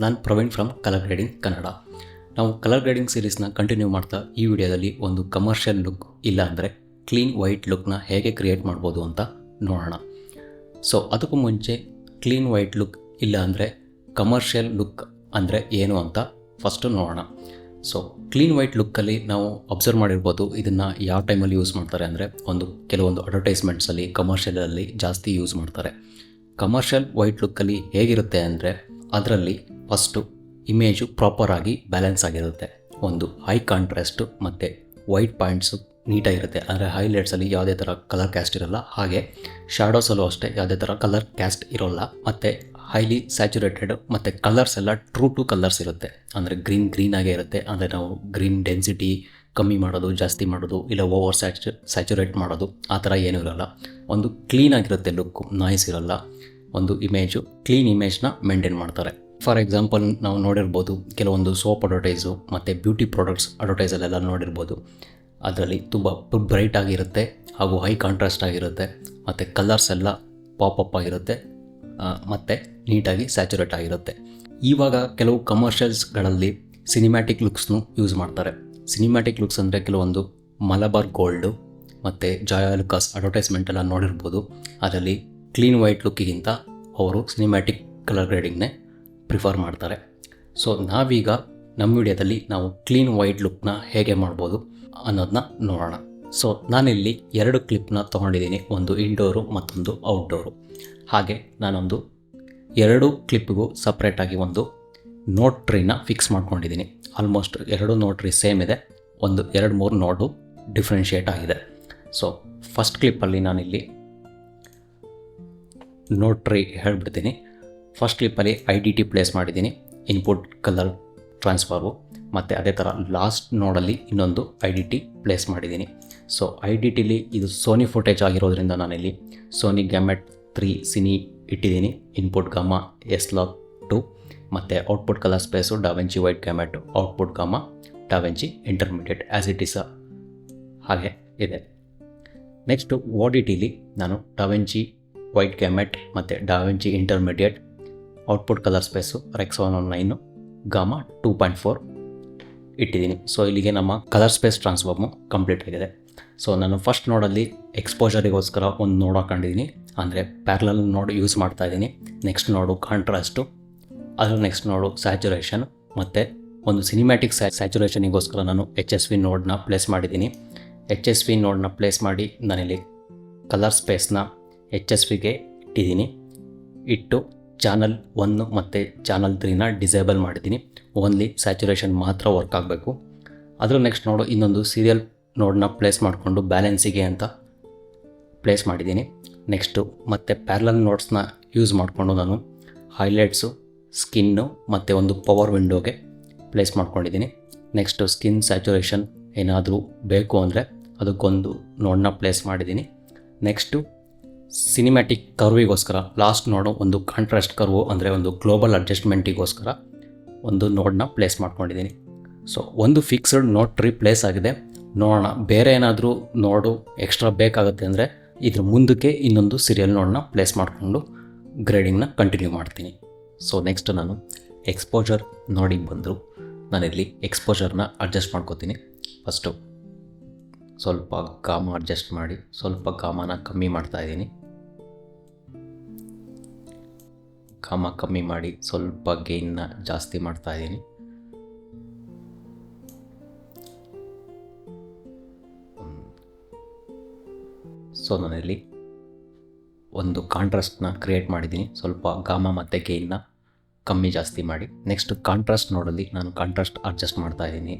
ನಾನು Praveen from colour grading Kannada. ನಾವು colour grading ಸೀರೀಸ್ನ continue ಮಾಡ್ತಾ ಈ ವಿಡಿಯೋದಲ್ಲಿ ಒಂದು ಕಮರ್ಷಿಯಲ್ ಲುಕ್ ಇಲ್ಲ ಅಂದರೆ ಕ್ಲೀನ್ ವೈಟ್ ಲುಕ್ನ ಹೇಗೆ ಕ್ರಿಯೇಟ್ ಮಾಡ್ಬೋದು ಅಂತ ನೋಡೋಣ. ಸೊ ಅದಕ್ಕೂ ಮುಂಚೆ ಕ್ಲೀನ್ ವೈಟ್ ಲುಕ್ ಇಲ್ಲ ಅಂದರೆ ಕಮರ್ಷಿಯಲ್ ಲುಕ್ ಅಂದರೆ ಏನು ಅಂತ ಫಸ್ಟು ನೋಡೋಣ. ಸೊ ಕ್ಲೀನ್ ವೈಟ್ ಲುಕ್ಕಲ್ಲಿ ನಾವು ಅಬ್ಸರ್ವ್ ಮಾಡಿರ್ಬೋದು, ಇದನ್ನು ಯಾವ ಟೈಮಲ್ಲಿ ಯೂಸ್ ಮಾಡ್ತಾರೆ ಅಂದರೆ ಕೆಲವೊಂದು ಅಡ್ವರ್ಟೈಸ್ಮೆಂಟ್ಸಲ್ಲಿ ಕಮರ್ಷಿಯಲಲ್ಲಿ ಜಾಸ್ತಿ ಯೂಸ್ ಮಾಡ್ತಾರೆ. ಕಮರ್ಷಿಯಲ್ ವೈಟ್ ಲುಕ್ಕಲ್ಲಿ ಹೇಗಿರುತ್ತೆ ಅಂದರೆ ಅದರಲ್ಲಿ ಫಸ್ಟು ಇಮೇಜು ಪ್ರಾಪರಾಗಿ ಬ್ಯಾಲೆನ್ಸ್ ಆಗಿರುತ್ತೆ. ಒಂದು ಹೈ ಕಾಂಟ್ರಾಸ್ಟು ಮತ್ತು ವೈಟ್ ಪಾಯಿಂಟ್ಸು ನೀಟಾಗಿರುತ್ತೆ. ಅಂದರೆ ಹೈಲೈಟ್ಸಲ್ಲಿ ಯಾವುದೇ ಥರ ಕಲರ್ ಕ್ಯಾಸ್ಟ್ ಇರೋಲ್ಲ, ಹಾಗೆ ಶಾಡೋಸಲ್ಲೂ ಅಷ್ಟೇ ಯಾವುದೇ ಥರ ಕಲರ್ ಕ್ಯಾಸ್ಟ್ ಇರೋಲ್ಲ. ಮತ್ತು ಹೈಲಿ ಸ್ಯಾಚುರೇಟೆಡ್ ಮತ್ತು ಕಲರ್ಸ್ ಎಲ್ಲ ಟ್ರೂ ಟು ಕಲರ್ಸ್ ಇರುತ್ತೆ. ಅಂದರೆ ಗ್ರೀನ್ ಆಗೇ ಇರುತ್ತೆ. ಅಂದರೆ ನಾವು ಗ್ರೀನ್ ಡೆನ್ಸಿಟಿ ಕಮ್ಮಿ ಮಾಡೋದು, ಜಾಸ್ತಿ ಮಾಡೋದು, ಇಲ್ಲ ಓವರ್ ಸ್ಯಾಚುರೇಟ್ ಮಾಡೋದು ಆ ಥರ ಏನೂ ಇರೋಲ್ಲ. ಒಂದು ಕ್ಲೀನಾಗಿರುತ್ತೆ ಲುಕ್ಕು, ನಾಯ್ಸ್ ಇರೋಲ್ಲ. ಒಂದು ಕ್ಲೀನ್ ಇಮೇಜ್ನ ಮೇಂಟೈನ್ ಮಾಡ್ತಾರೆ. ಫಾರ್ ಎಕ್ಸಾಂಪಲ್ ನಾವು ನೋಡಿರ್ಬೋದು, ಕೆಲವೊಂದು ಸೋಪ್ ಅಡ್ವರ್ಟೈಸು ಮತ್ತು ಬ್ಯೂಟಿ ಪ್ರಾಡಕ್ಟ್ಸ್ ಅಡ್ವರ್ಟೈಸಲ್ಲೆಲ್ಲ ನೋಡಿರ್ಬೋದು. ಅದರಲ್ಲಿ ತುಂಬ ಬ್ರೈಟ್ ಆಗಿರುತ್ತೆ ಹಾಗೂ ಹೈ ಕಾಂಟ್ರಾಸ್ಟ್ ಆಗಿರುತ್ತೆ ಮತ್ತು ಕಲರ್ಸ್ ಎಲ್ಲ ಪಾಪಪ್ ಆಗಿರುತ್ತೆ ಮತ್ತು ನೀಟಾಗಿ ಸ್ಯಾಚುರೇಟ್ ಆಗಿರುತ್ತೆ. ಇವಾಗ ಕೆಲವು ಕಮರ್ಷಿಯಲ್ಸ್ಗಳಲ್ಲಿ ಸಿನಿಮ್ಯಾಟಿಕ್ ಲುಕ್ಸ್ನು ಯೂಸ್ ಮಾಡ್ತಾರೆ. ಸಿನಿಮ್ಯಾಟಿಕ್ ಲುಕ್ಸ್ ಅಂದರೆ ಕೆಲವೊಂದು ಮಲಬಾರ್ ಗೋಲ್ಡು ಮತ್ತು ಜಾಯಾಲುಕಾಸ್ ಅಡ್ವರ್ಟೈಸ್ಮೆಂಟ್ ಎಲ್ಲ ನೋಡಿರ್ಬೋದು. ಅದರಲ್ಲಿ ಕ್ಲೀನ್ ವೈಟ್ ಲುಕ್ಕಿಗಿಂತ ಅವರು ಸಿನಿಮ್ಯಾಟಿಕ್ ಕಲರ್ ಗ್ರೇಡಿಂಗ್ನೇ ಪ್ರಿಫರ್ ಮಾಡ್ತಾರೆ. ಸೊ ನಾವೀಗ ನಮ್ಮ ವಿಡಿಯೋದಲ್ಲಿ ನಾವು ಕ್ಲೀನ್ ವೈಟ್ ಲುಕ್ನ ಹೇಗೆ ಮಾಡ್ಬೋದು ಅನ್ನೋದನ್ನ ನೋಡೋಣ. ಸೊ ನಾನಿಲ್ಲಿ 2 ಕ್ಲಿಪ್ನ ತೊಗೊಂಡಿದ್ದೀನಿ, ಒಂದು ಇಂಡೋರು ಮತ್ತೊಂದು ಔಟ್ಡೋರು. ಹಾಗೆ ನಾನೊಂದು 2 ಕ್ಲಿಪ್ಪಿಗೂ ಸಪ್ರೇಟಾಗಿ ಒಂದು ನೋಟ್ ಟ್ರೀನ ಫಿಕ್ಸ್ ಮಾಡ್ಕೊಂಡಿದ್ದೀನಿ. ಆಲ್ಮೋಸ್ಟ್ 2 ನೋಟ್ ಟ್ರೀ ಸೇಮ್ ಇದೆ, ಒಂದು 2-3 ನೋಟು ಡಿಫ್ರೆನ್ಷಿಯೇಟ್ ಆಗಿದೆ. ಸೊ ಫಸ್ಟ್ ಕ್ಲಿಪ್ಪಲ್ಲಿ ನಾನಿಲ್ಲಿ ನೋಟ್ ಟ್ರೀ ಹೇಳ್ಬಿಡ್ತೀನಿ. ಫಸ್ಟ್ ಕ್ಲಿಪ್ಪಲ್ಲಿ IDT ಪ್ಲೇಸ್ ಮಾಡಿದ್ದೀನಿ, ಇನ್ಪುಟ್ ಕಲರ್ ಟ್ರಾನ್ಸ್ಫಾರ್ಮು. ಮತ್ತು ಅದೇ ಥರ ಲಾಸ್ಟ್ ನೋಡಲ್ಲಿ ಇನ್ನೊಂದು IDT ಪ್ಲೇಸ್ ಮಾಡಿದ್ದೀನಿ. ಸೊ IDTಲಿ ಇದು ಸೋನಿ ಫುಟೇಜ್ ಆಗಿರೋದ್ರಿಂದ ನಾನಿಲ್ಲಿ ಸೋನಿ ಗ್ಯಾಮೆಟ್ 3 ಸಿನಿ ಇಟ್ಟಿದ್ದೀನಿ. ಇನ್ಪುಟ್ ಗಾಮ S-Log2 ಮತ್ತು output colour space DaVinci wide gamut, output gamma DaVinci intermediate as it is ಹಾಗೆ ಇದೆ. ನೆಕ್ಸ್ಟು ODTಲಿ ನಾನು ಡಾವೆಂಚಿ ವೈಟ್ ಗ್ಯಾಮೆಟ್ ಮತ್ತು DaVinci intermediate, output colour space Rec 709 gamma 2.4 ಇಟ್ಟಿದ್ದೀನಿ. ಸೊ ಇಲ್ಲಿಗೆ ನಮ್ಮ ಕಲರ್ ಸ್ಪೇಸ್ ಟ್ರಾನ್ಸ್ಫಾರ್ಮು ಕಂಪ್ಲೀಟ್ ಆಗಿದೆ. ಸೊ ನಾನು ಫಸ್ಟ್ ನೋಡಲ್ಲಿ ಎಕ್ಸ್ಪೋಜರಿಗೋಸ್ಕರ ಒಂದು ನೋಡ್ ಹಾಕೊಂಡಿದ್ದೀನಿ, ಅಂದರೆ ಪ್ಯಾರಲಲ್ ನೋಡ್ ಯೂಸ್ ಮಾಡ್ತಾಯಿದ್ದೀನಿ. ನೆಕ್ಸ್ಟ್ ನೋಡು ಕಾಂಟ್ರಾಸ್ಟು, ಅದ್ರ ನೆಕ್ಸ್ಟ್ ನೋಡು ಸ್ಯಾಚುರೇಷನ್, ಮತ್ತು ಒಂದು ಸಿನಿಮ್ಯಾಟಿಕ್ ಸ್ಯಾಚುರೇಷನಿಗೋಸ್ಕರ ನಾನು HSV ನೋಡನ್ನ ಪ್ಲೇಸ್ ಮಾಡಿದ್ದೀನಿ. HSV ನೋಡನ್ನ ಪ್ಲೇಸ್ ಮಾಡಿ ನಾನಿಲ್ಲಿ ಕಲರ್ ಸ್ಪೇಸ್ನ HSVಗೆ ಇಟ್ಟಿದ್ದೀನಿ. ಇಟ್ಟು ಚಾನಲ್ 1 ಮತ್ತು ಚಾನಲ್ 3ನ ಡಿಸೇಬಲ್ ಮಾಡಿದ್ದೀನಿ. ಓನ್ಲಿ ಸ್ಯಾಚುರೇಷನ್ ಮಾತ್ರ ವರ್ಕ್ ಆಗಬೇಕು. ಅದರ ನೆಕ್ಸ್ಟ್ ನೋಡು ಇನ್ನೊಂದು ಸೀರಿಯಲ್ ನೋಡನ್ನ ಪ್ಲೇಸ್ ಮಾಡಿಕೊಂಡು ಬ್ಯಾಲೆನ್ಸಿಗೆ ಅಂತ ಪ್ಲೇಸ್ ಮಾಡಿದ್ದೀನಿ. ನೆಕ್ಸ್ಟು ಮತ್ತು ಪ್ಯಾರಲಲ್ ನೋಟ್ಸ್ನ ಯೂಸ್ ಮಾಡಿಕೊಂಡು ನಾನು ಹೈಲೈಟ್ಸು, ಸ್ಕಿನ್ನು ಮತ್ತು ಒಂದು ಪವರ್ ವಿಂಡೋಗೆ ಪ್ಲೇಸ್ ಮಾಡ್ಕೊಂಡಿದ್ದೀನಿ. ನೆಕ್ಸ್ಟು ಸ್ಕಿನ್ ಸ್ಯಾಚುರೇಷನ್ ಏನಾದರೂ ಬೇಕು ಅಂದರೆ ಅದಕ್ಕೊಂದು ನೋಡನ್ನ ಪ್ಲೇಸ್ ಮಾಡಿದ್ದೀನಿ. ನೆಕ್ಸ್ಟು ಸಿನಿಮ್ಯಾಟಿಕ್ ಕರ್ವಿಗೋಸ್ಕರ ಲಾಸ್ಟ್ ನೋಡು ಒಂದು ಕಾಂಟ್ರಾಸ್ಟ್ ಕರ್ವು, ಅಂದರೆ ಒಂದು ಗ್ಲೋಬಲ್ ಅಡ್ಜಸ್ಟ್ಮೆಂಟಿಗೋಸ್ಕರ ಒಂದು ನೋಡನ್ನ ಪ್ಲೇಸ್ ಮಾಡ್ಕೊಂಡಿದ್ದೀನಿ. ಸೊ ಒಂದು ಫಿಕ್ಸ್ಡ್ ನೋಟ್ ಟ್ರೀ ಪ್ಲೇಸ್ ಆಗಿದೆ. ನೋಡೋಣ ಬೇರೆ ಏನಾದರೂ ನೋಡು ಎಕ್ಸ್ಟ್ರಾ ಬೇಕಾಗುತ್ತೆ ಅಂದರೆ ಇದ್ರ ಮುಂದಕ್ಕೆ ಇನ್ನೊಂದು ಸೀರಿಯಲ್ ನೋಡನ್ನ ಪ್ಲೇಸ್ ಮಾಡಿಕೊಂಡು ಗ್ರೇಡಿಂಗ್ನ ಕಂಟಿನ್ಯೂ ಮಾಡ್ತೀನಿ. ಸೊ ನೆಕ್ಸ್ಟ್ ನಾನು ಎಕ್ಸ್ಪೋಜರ್ ನೋಡಿಗೆ ಬಂದರು. ನಾನಿಲ್ಲಿ ಎಕ್ಸ್ಪೋಜರ್ನ ಅಡ್ಜಸ್ಟ್ ಮಾಡ್ಕೋತೀನಿ. ಫಸ್ಟು ಸ್ವಲ್ಪ ಗಾಮ ಅಡ್ಜಸ್ಟ್ ಮಾಡಿ ಸ್ವಲ್ಪ ಗಾಮನ ಕಮ್ಮಿ ಮಾಡ್ತಾಯಿದ್ದೀನಿ. ಗಾಮ ಕಮ್ಮಿ ಮಾಡಿ ಸ್ವಲ್ಪ ಗೇನ್ನ ಜಾಸ್ತಿ ಮಾಡ್ತಾಯಿದ್ದೀನಿ. ಸೊ ನಾನಿಲ್ಲಿ ಒಂದು ಕಾಂಟ್ರಾಸ್ಟ್ನ ಕ್ರಿಯೇಟ್ ಮಾಡಿದ್ದೀನಿ, ಸ್ವಲ್ಪ ಗಾಮ ಮತ್ತು ಗೇನ್ನ ಕಮ್ಮಿ ಜಾಸ್ತಿ ಮಾಡಿ. ನೆಕ್ಸ್ಟ್ ಕಾಂಟ್ರಾಸ್ಟ್ ನೋಡಲ್ಲಿ ನಾನು ಕಾಂಟ್ರಾಸ್ಟ್ ಅಡ್ಜಸ್ಟ್ ಮಾಡ್ತಾಯಿದ್ದೀನಿ.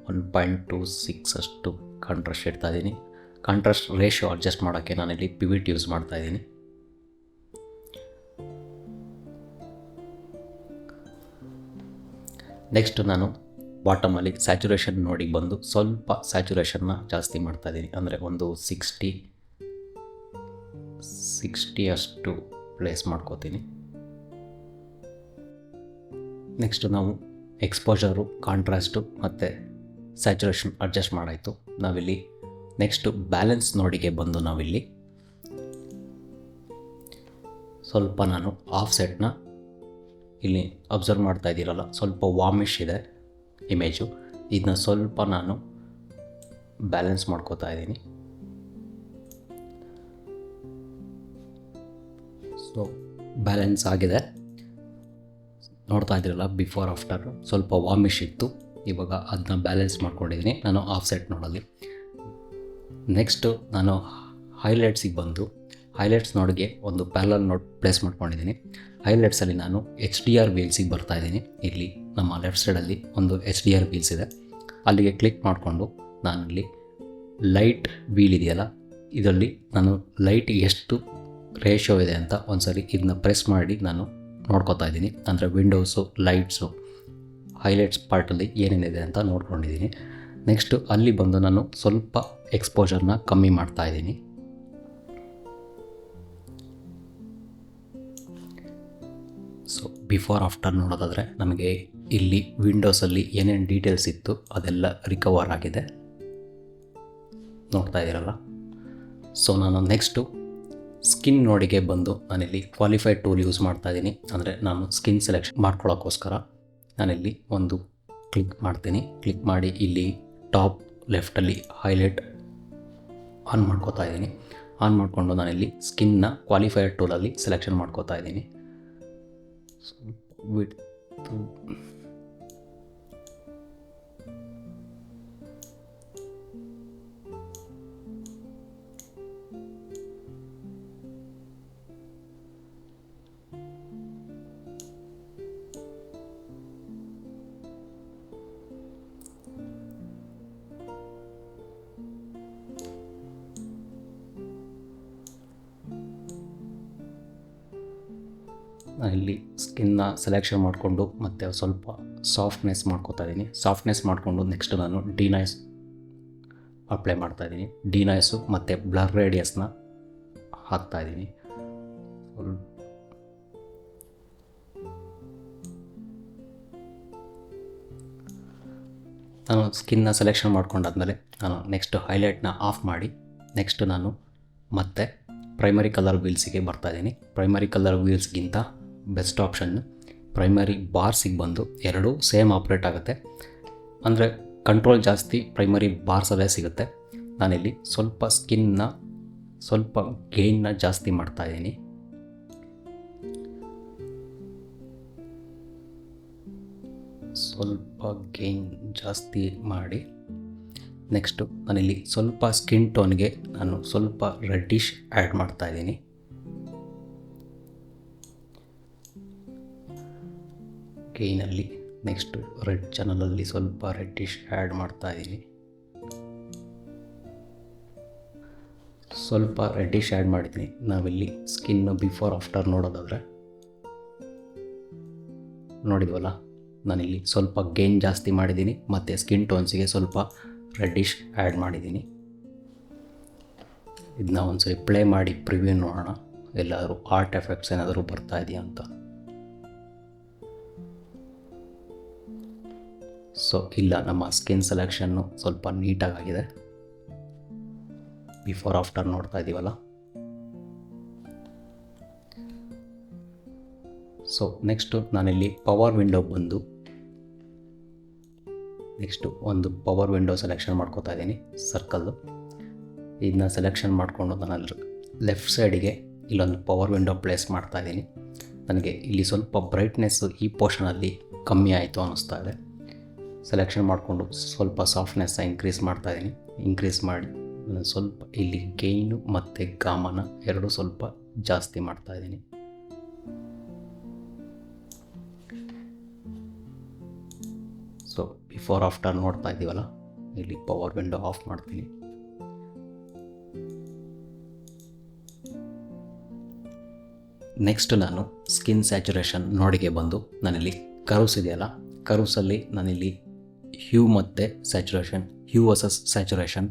1.26 ಅಷ್ಟು ಕಾಂಟ್ರಾಸ್ಟ್ ಇಡ್ತಾಯಿದ್ದೀನಿ. ಕಾಂಟ್ರಾಸ್ಟ್ ರೇಷಿಯೋ ಅಡ್ಜಸ್ಟ್ ಮಾಡೋಕ್ಕೆ ನಾನಿಲ್ಲಿ ಪಿವಿಟ್ ಯೂಸ್ ಮಾಡ್ತಾಯಿದ್ದೀನಿ. ನೆಕ್ಸ್ಟ್ ನಾನು ಬಾಟಮಲ್ಲಿ ಸ್ಯಾಚುರೇಷನ್ ನೋಡಿ ಬಂದು ಸ್ವಲ್ಪ ಸ್ಯಾಚುರೇಷನ್ನ ಜಾಸ್ತಿ ಮಾಡ್ತಾಯಿದ್ದೀನಿ. ಅಂದರೆ ಒಂದು 60 ಅಷ್ಟು ಪ್ಲೇಸ್ ಮಾಡ್ಕೋತೀನಿ. ನೆಕ್ಸ್ಟು ನಾವು ಎಕ್ಸ್ಪೋಜರು, ಕಾಂಟ್ರಾಸ್ಟು ಮತ್ತು ಸ್ಯಾಚುರೇಷನ್ ಅಡ್ಜಸ್ಟ್ ಮಾಡಾಯಿತು. ನಾವಿಲ್ಲಿ ನೆಕ್ಸ್ಟು ಬ್ಯಾಲೆನ್ಸ್ ನೋಡಿಗೆ ಬಂದು ನಾವಿಲ್ಲಿ ಸ್ವಲ್ಪ ನಾನು ಆಫ್ ಸೆಟ್ನ ಇಲ್ಲಿ ಅಬ್ಸರ್ವ್ ಮಾಡ್ತಾ ಇದ್ದೀರಲ್ಲ, ಸ್ವಲ್ಪ ವಾಮಿಶ್ ಇದೆ ಇಮೇಜು. ಇದನ್ನ ಸ್ವಲ್ಪ ನಾನು ಬ್ಯಾಲೆನ್ಸ್ ಮಾಡ್ಕೋತಾ ಇದ್ದೀನಿ. ಸೊ ಬ್ಯಾಲೆನ್ಸ್ ಆಗಿದೆ, ನೋಡ್ತಾ ಇದ್ದೀರಲ್ಲ, ಬಿಫೋರ್ ಆಫ್ಟರ್ ಸ್ವಲ್ಪ ವಾಮಿಶ್ ಇತ್ತು. ಇವಾಗ ಅದನ್ನ ಬ್ಯಾಲೆನ್ಸ್ ಮಾಡ್ಕೊಂಡಿದ್ದೀನಿ ನಾನು ಆಫ್ ಸೆಟ್ ನೋಡಲ್ಲಿ. ನೆಕ್ಸ್ಟು ನಾನು ಹೈಲೈಟ್ಸಿಗೆ ಬಂದು ಹೈಲೈಟ್ಸ್ ನೋಡಿಗೆ ಒಂದು ಪ್ಯಾರಲಲ್ ನೋಟ್ ಪ್ಲೇಸ್ ಮಾಡ್ಕೊಂಡಿದ್ದೀನಿ. ಹೈಲೈಟ್ಸಲ್ಲಿ ನಾನು HDR ವೀಲ್ಸಿಗೆ ಬರ್ತಾಯಿದ್ದೀನಿ. ಇಲ್ಲಿ ನಮ್ಮ ಲೆಫ್ಟ್ ಸೈಡಲ್ಲಿ ಒಂದು HDR ವೀಲ್ಸ್ ಇದೆ, ಅಲ್ಲಿಗೆ ಕ್ಲಿಕ್ ಮಾಡಿಕೊಂಡು ನಾನಿಲ್ಲಿ ಲೈಟ್ ವೀಲ್ ಇದೆಯಲ್ಲ, ಇದರಲ್ಲಿ ನಾನು ಲೈಟ್ ಎಷ್ಟು ರೇಷಿಯೋ ಇದೆ ಅಂತ ಒಂದ್ಸರಿ ಇದನ್ನ ಪ್ರೆಸ್ ಮಾಡಿ ನಾನು ನೋಡ್ಕೋತಾ ಇದ್ದೀನಿ. ಅಂದರೆ ವಿಂಡೋಸು, ಲೈಟ್ಸು, ಹೈಲೈಟ್ಸ್ ಪಾರ್ಟಲ್ಲಿ ಏನೇನಿದೆ ಅಂತ ನೋಡ್ಕೊಂಡಿದ್ದೀನಿ. ನೆಕ್ಸ್ಟು ಅಲ್ಲಿ ಬಂದು ನಾನು ಸ್ವಲ್ಪ ಎಕ್ಸ್ಪೋಜರ್ನ ಕಮ್ಮಿ ಮಾಡ್ತಾ ಇದ್ದೀನಿ. ಸೊ ಬಿಫೋರ್ ಆಫ್ಟರ್ ನೋಡೋದಾದರೆ ನಮಗೆ ಇಲ್ಲಿ ವಿಂಡೋಸಲ್ಲಿ ಏನೇನು ಡೀಟೇಲ್ಸ್ ಇತ್ತು ಅದೆಲ್ಲ ರಿಕವರ್ ಆಗಿದೆ, ನೋಡ್ತಾ ಇದ್ದೀರಲ್ಲ. ಸೊ ನಾನು ನೆಕ್ಸ್ಟು ಸ್ಕಿನ್ ನೋಡಿಗೆ ಬಂದು ನಾನಿಲ್ಲಿ ಕ್ವಾಲಿಫೈಡ್ ಟೂಲ್ ಯೂಸ್ ಮಾಡ್ತಾ ಇದ್ದೀನಿ. ಅಂದರೆ ನಾನು ಸ್ಕಿನ್ ಸೆಲೆಕ್ಷನ್ ಮಾಡ್ಕೊಳ್ಳೋಕ್ಕೋಸ್ಕರ ನಾನಿಲ್ಲಿ ಒಂದು ಕ್ಲಿಕ್ ಮಾಡ್ತೀನಿ. ಕ್ಲಿಕ್ ಮಾಡಿ ಇಲ್ಲಿ ಟಾಪ್ ಲೆಫ್ಟಲ್ಲಿ ಹೈಲೈಟ್ ಆನ್ ಮಾಡ್ಕೋತಾ ಇದ್ದೀನಿ. ಆನ್ ಮಾಡಿಕೊಂಡು ನಾನಿಲ್ಲಿ ಸ್ಕಿನ್ನ ಕ್ವಾಲಿಫೈಡ್ ಟೂಲಲ್ಲಿ ಸೆಲೆಕ್ಷನ್ ಮಾಡ್ಕೋತಾ ಇದ್ದೀನಿ. ನಾನಿಲ್ಲಿ ಸ್ಕಿನ್ನ ಸೆಲೆಕ್ಷನ್ ಮಾಡಿಕೊಂಡು ಮತ್ತು ಸ್ವಲ್ಪ ಸಾಫ್ಟ್ನೆಸ್ ಮಾಡ್ಕೋತಾ ಇದ್ದೀನಿ. ಸಾಫ್ಟ್ನೆಸ್ ಮಾಡಿಕೊಂಡು ನೆಕ್ಸ್ಟ್ ನಾನು ಡಿನಾಯ್ಸ್ ಅಪ್ಲೈ ಮಾಡ್ತಾಯಿದ್ದೀನಿ. ಡಿನಾಯ್ಸು ಮತ್ತು ಬ್ಲರ್ ರೇಡಿಯಸ್ನ ಹಾಕ್ತಾಯಿದ್ದೀನಿ. ನಾನು ಸ್ಕಿನ್ನ ಸೆಲೆಕ್ಷನ್ ಮಾಡ್ಕೊಂಡಾದ್ಮೇಲೆ ನಾನು ನೆಕ್ಸ್ಟ್ ಹೈಲೈಟ್ನ ಆಫ್ ಮಾಡಿ ನೆಕ್ಸ್ಟ್ ನಾನು ಮತ್ತೆ ಪ್ರೈಮರಿ ಕಲರ್ ವೀಲ್ಸಿಗೆ ಬರ್ತಾಯಿದ್ದೀನಿ. ಪ್ರೈಮರಿ ಕಲರ್ ವೀಲ್ಸ್ಗಿಂತ ಬೆಸ್ಟ್ ಆಪ್ಷನ್ನು ಪ್ರೈಮರಿ ಬಾರ್ಸಿಗೆ ಬಂದು ಎರಡೂ ಸೇಮ್ ಆಪ್ರೇಟ್ ಆಗುತ್ತೆ. ಅಂದರೆ ಕಂಟ್ರೋಲ್ ಜಾಸ್ತಿ ಪ್ರೈಮರಿ ಬಾರ್ಸಲ್ಲೇ ಸಿಗುತ್ತೆ. ನಾನಿಲ್ಲಿ ಸ್ವಲ್ಪ ಸ್ಕಿನ್ನ ಸ್ವಲ್ಪ ಗೇನ್ನ ಜಾಸ್ತಿ ಮಾಡ್ತಾಯಿದ್ದೀನಿ. ಸ್ವಲ್ಪ ಗೇನ್ ಜಾಸ್ತಿ ಮಾಡಿ ನೆಕ್ಸ್ಟು ನಾನಿಲ್ಲಿ ಸ್ವಲ್ಪ ಸ್ಕಿನ್ ಟೋನ್ಗೆ ನಾನು ಸ್ವಲ್ಪ ರೆಡ್ಡಿಶ್ ಆ್ಯಡ್ ಮಾಡ್ತಾಯಿದ್ದೀನಿ. ಗೇನಲ್ಲಿ ನೆಕ್ಸ್ಟು ರೆಡ್ ಚಾನಲಲ್ಲಿ ಸ್ವಲ್ಪ ರೆಡ್ಡಿಶ್ ಆ್ಯಡ್ ಮಾಡ್ತಾಯಿದ್ದೀನಿ. ಸ್ವಲ್ಪ ರೆಡ್ಡಿಶ್ ಆ್ಯಡ್ ಮಾಡಿದ್ದೀನಿ. ನಾವಿಲ್ಲಿ ಸ್ಕಿನ್ನು ಬಿಫೋರ್ ಆಫ್ಟರ್ ನೋಡೋದಾದರೆ ನೋಡಿದ್ವಲ್ಲ, ನಾನಿಲ್ಲಿ ಸ್ವಲ್ಪ ಗೇನ್ ಜಾಸ್ತಿ ಮಾಡಿದ್ದೀನಿ ಮತ್ತು ಸ್ಕಿನ್ ಟೋನ್ಸಿಗೆ ಸ್ವಲ್ಪ ರೆಡ್ಡಿಶ್ ಆ್ಯಡ್ ಮಾಡಿದ್ದೀನಿ. ಇದನ್ನ ಒಂದ್ಸರಿ ಪ್ಲೇ ಮಾಡಿ ಪ್ರಿವ್ಯೂ ನೋಡೋಣ, ಎಲ್ಲಾದರೂ ಆರ್ಟ್ ಎಫೆಕ್ಟ್ಸ್ ಏನಾದರೂ ಬರ್ತಾ ಇದೆಯಾ ಅಂತ. ಸೊ ಇಲ್ಲ, ನಮ್ಮ ಸ್ಕಿನ್ ಸೆಲೆಕ್ಷನ್ನು ಸ್ವಲ್ಪ ನೀಟಾಗಿದೆ. ಬಿಫೋರ್ ಆಫ್ಟರ್ ನೋಡ್ತಾ ಇದ್ದೀವಲ್ಲ. ಸೊ ನೆಕ್ಸ್ಟು ನಾನಿಲ್ಲಿ ಪವರ್ ವಿಂಡೋ ಬಂದು ನೆಕ್ಸ್ಟು ಒಂದು ಪವರ್ ವಿಂಡೋ ಸೆಲೆಕ್ಷನ್ ಮಾಡ್ಕೋತಾ ಇದ್ದೀನಿ, ಸರ್ಕಲ್ಲು. ಇದನ್ನ ಸೆಲೆಕ್ಷನ್ ಮಾಡಿಕೊಂಡು ನಾನು ಲೆಫ್ಟ್ ಸೈಡಿಗೆ ಇಲ್ಲೊಂದು ಪವರ್ ವಿಂಡೋ ಪ್ಲೇಸ್ ಮಾಡ್ತಾ ಇದ್ದೀನಿ. ನನಗೆ ಇಲ್ಲಿ ಸ್ವಲ್ಪ ಬ್ರೈಟ್ನೆಸ್ಸು ಈ ಪೋರ್ಷನಲ್ಲಿ ಕಮ್ಮಿ ಆಯಿತು ಅನ್ನಿಸ್ತಾ ಇದೆ. ಸೆಲೆಕ್ಷನ್ ಮಾಡಿಕೊಂಡು ಸ್ವಲ್ಪ ಸಾಫ್ಟ್ನೆಸ್ನ ಇನ್ಕ್ರೀಸ್ ಮಾಡ್ತಾಯಿದ್ದೀನಿ. ಇನ್ಕ್ರೀಸ್ ಮಾಡಿ ಸ್ವಲ್ಪ ಇಲ್ಲಿ ಗೇಯ್ನು ಮತ್ತು ಗಾಮನ ಎರಡು ಸ್ವಲ್ಪ ಜಾಸ್ತಿ ಮಾಡ್ತಾಯಿದ್ದೀನಿ. ಸೊ ಬಿಫೋರ್ ಆಫ್ಟರ್ ನೋಡ್ತಾ ಇದ್ದೀವಲ್ಲ, ಇಲ್ಲಿ ಪವರ್ ವಿಂಡೋ ಆಫ್ ಮಾಡ್ತೀನಿ. ನೆಕ್ಸ್ಟ್ ನಾನು ಸ್ಕಿನ್ ಸ್ಯಾಚುರೇಷನ್ ನೋಡಿಗೆ ಬಂದು ನಾನಿಲ್ಲಿ ಕರ್ವ್ಸ್ ಇದೆಯಲ್ಲ, ಕರ್ವ್ಸಲ್ಲಿ ನಾನಿಲ್ಲಿ ಹ್ಯೂ ಮತ್ತು saturation, hue versus saturation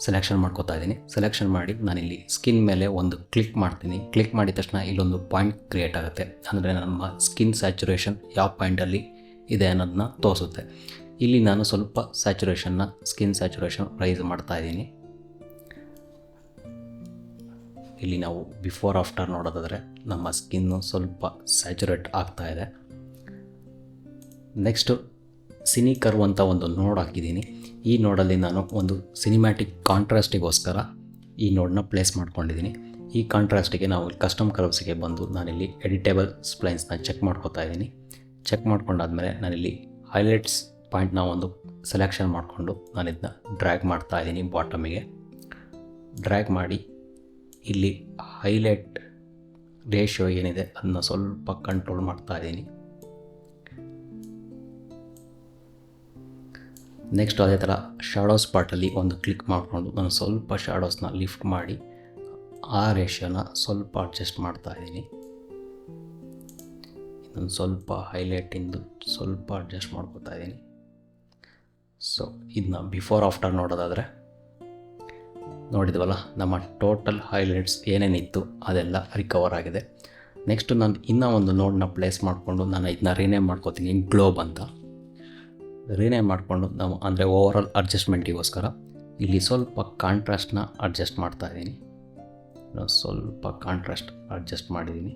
selection ಮಾಡ್ಕೋತಾ ಇದ್ದೀನಿ. ಸೆಲೆಕ್ಷನ್ ಮಾಡಿ ನಾನಿಲ್ಲಿ ಸ್ಕಿನ್ ಮೇಲೆ ಒಂದು ಕ್ಲಿಕ್ ಮಾಡ್ತೀನಿ. ಕ್ಲಿಕ್ ಮಾಡಿದ ತಕ್ಷಣ ಇಲ್ಲೊಂದು ಪಾಯಿಂಟ್ ಕ್ರಿಯೇಟ್ ಆಗುತ್ತೆ. ಅಂದರೆ ನಮ್ಮ ಸ್ಕಿನ್ ಸ್ಯಾಚುರೇಷನ್ ಯಾವ ಪಾಯಿಂಟಲ್ಲಿ ಇದೆ ಅನ್ನೋದನ್ನ ತೋರಿಸುತ್ತೆ. ಇಲ್ಲಿ ನಾನು ಸ್ವಲ್ಪ ಸ್ಯಾಚುರೇಷನ್ನ ಸ್ಕಿನ್ ಸ್ಯಾಚುರೇಷನ್ ರೈಸ್ ಮಾಡ್ತಾ ಇದ್ದೀನಿ. ಇಲ್ಲಿ ನಾವು ಬಿಫೋರ್ ಆಫ್ಟರ್ ನೋಡೋದಾದರೆ ನಮ್ಮ ಸ್ಕಿನ್ನು ಸ್ವಲ್ಪ ಸ್ಯಾಚುರೇಟ್ ಆಗ್ತಾ ಇದೆ. ನೆಕ್ಸ್ಟು ಸಿನಿ ಕರ್ವ್ ಅಂತ ಒಂದು ನೋಡ್ ಹಾಕಿದ್ದೀನಿ. ಈ ನೋಡಲ್ಲಿ ನಾನು ಒಂದು ಸಿನಿಮ್ಯಾಟಿಕ್ ಕಾಂಟ್ರಾಸ್ಟಿಗೋಸ್ಕರ ಈ ನೋಡನ್ನ ಪ್ಲೇಸ್ ಮಾಡ್ಕೊಂಡಿದ್ದೀನಿ. ಈ ಕಾಂಟ್ರಾಸ್ಟಿಗೆ ನಾವು ಕಸ್ಟಮ್ ಕರ್ವ್ಸ್ಗೆ ಬಂದು ನಾನಿಲ್ಲಿ ಎಡಿಟೇಬಲ್ ಸ್ಪ್ಲೈನ್ಸ್ನ ಚೆಕ್ ಮಾಡ್ಕೋತಾ ಇದ್ದೀನಿ. ಚೆಕ್ ಮಾಡ್ಕೊಂಡಾದ್ಮೇಲೆ ನಾನಿಲ್ಲಿ ಹೈಲೈಟ್ಸ್ ಪಾಯಿಂಟ್ನ ಒಂದು ಸೆಲೆಕ್ಷನ್ ಮಾಡಿಕೊಂಡು ನಾನು ಇದನ್ನ ಡ್ರ್ಯಾಗ್ ಮಾಡ್ತಾ ಇದ್ದೀನಿ. ಬಾಟಮಿಗೆ ಡ್ರ್ಯಾಗ್ ಮಾಡಿ ಇಲ್ಲಿ ಹೈಲೈಟ್ ರೇಷಿಯೋ ಏನಿದೆ ಅದನ್ನ ಸ್ವಲ್ಪ ಕಂಟ್ರೋಲ್ ಮಾಡ್ತಾ ಇದ್ದೀನಿ. ನೆಕ್ಸ್ಟ್ ಅದೇ ಥರ ಶಾಡೋಸ್ ಪಾರ್ಟಲ್ಲಿ ಒಂದು ಕ್ಲಿಕ್ ಮಾಡಿಕೊಂಡು ನಾನು ಸ್ವಲ್ಪ ಶಾಡೋಸ್ನ ಲಿಫ್ಟ್ ಮಾಡಿ ಆ ರೇಷಿಯೋನ ಸ್ವಲ್ಪ ಅಡ್ಜಸ್ಟ್ ಮಾಡ್ತಾ ಇದ್ದೀನಿ. ಇದನ್ನು ಸ್ವಲ್ಪ ಹೈಲೈಟಿಂದು ಸ್ವಲ್ಪ ಅಡ್ಜಸ್ಟ್ ಮಾಡ್ಕೋತಾ ಇದ್ದೀನಿ. ಸೊ ಇದನ್ನ ಬಿಫೋರ್ ಆಫ್ಟರ್ ನೋಡೋದಾದರೆ ನೋಡಿದ್ವಲ್ಲ, ನಮ್ಮ ಟೋಟಲ್ ಹೈಲೈಟ್ಸ್ ಏನೇನಿತ್ತು ಅದೆಲ್ಲ ರಿಕವರ್ ಆಗಿದೆ. ನೆಕ್ಸ್ಟು ನಾನು ಇನ್ನೂ ಒಂದು ನೋಡನ್ನ ಪ್ಲೇಸ್ ಮಾಡಿಕೊಂಡು ನಾನು ಇದನ್ನ ರೀನೇಮ್ ಮಾಡ್ಕೋತೀನಿ ಗ್ಲೋಬ್ ಅಂತ. ರೀನೇಮ್ ಮಾಡಿಕೊಂಡು ನಾವು ಅಂದರೆ ಓವರಾಲ್ ಅಡ್ಜಸ್ಟ್ಮೆಂಟಿಗೋಸ್ಕರ ಇಲ್ಲಿ ಸ್ವಲ್ಪ ಕಾಂಟ್ರಾಸ್ಟ್ನ ಅಡ್ಜಸ್ಟ್ ಮಾಡ್ತಾ ಇದ್ದೀನಿ. ಸ್ವಲ್ಪ ಕಾಂಟ್ರಾಸ್ಟ್ ಅಡ್ಜಸ್ಟ್ ಮಾಡಿದ್ದೀನಿ.